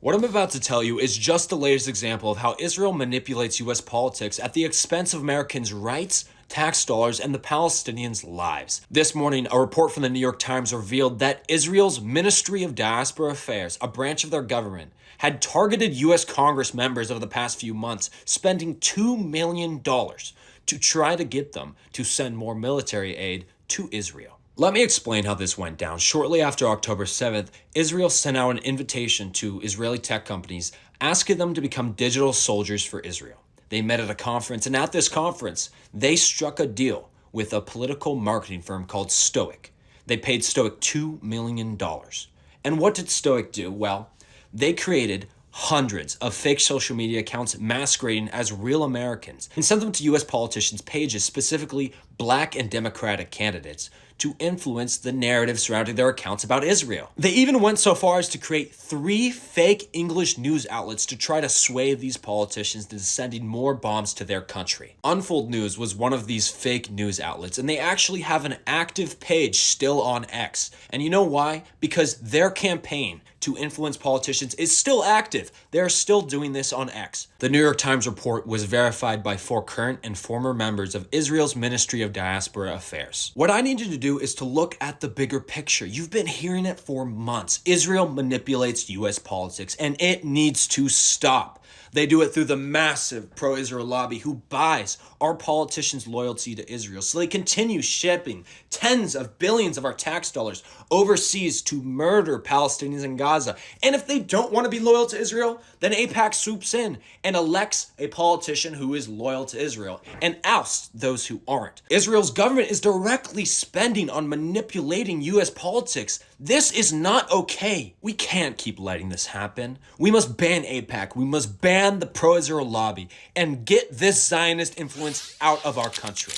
What I'm about to tell you is just the latest example of how Israel manipulates US politics at the expense of Americans' rights, tax dollars, and the Palestinians' lives. This morning, a report from the New York Times revealed that Israel's Ministry of Diaspora Affairs, a branch of their government, had targeted US Congress members over the past few months, spending $2 million to try to get them to send more military aid to Israel. Let me explain how this went down. Shortly after October 7th, Israel sent out an invitation to Israeli tech companies asking them to become digital soldiers for Israel. They met at a conference, and at this conference, they struck a deal with a political marketing firm called Stoic. They paid Stoic $2 million. And what did Stoic do? Well, they created hundreds of fake social media accounts masquerading as real Americans and sent them to US politicians' pages, specifically Black and Democratic candidates, to influence the narrative surrounding their accounts about Israel. They even went so far as to create 3 fake English news outlets to try to sway these politicians into sending more bombs to their country. Unfold News was one of these fake news outlets, and they actually have an active page still on X. And you know why? Because their campaign to influence politicians is still active. They're still doing this on X. The New York Times report was verified by 4 current and former members of Israel's Ministry of Diaspora Affairs. What I need you to do is to look at the bigger picture. You've been hearing it for months. Israel manipulates US politics, and it needs to stop. They do it through the massive pro-Israel lobby who buys our politicians' loyalty to Israel. So they continue shipping tens of billions of our tax dollars overseas to murder Palestinians in Gaza. And if they don't want to be loyal to Israel, then AIPAC swoops in and elects a politician who is loyal to Israel and ousts those who aren't. Israel's government is directly spending on manipulating US politics. This is not okay. We can't keep letting this happen. We must ban AIPAC. We must ban the pro-Israel lobby and get this Zionist influence out of our country.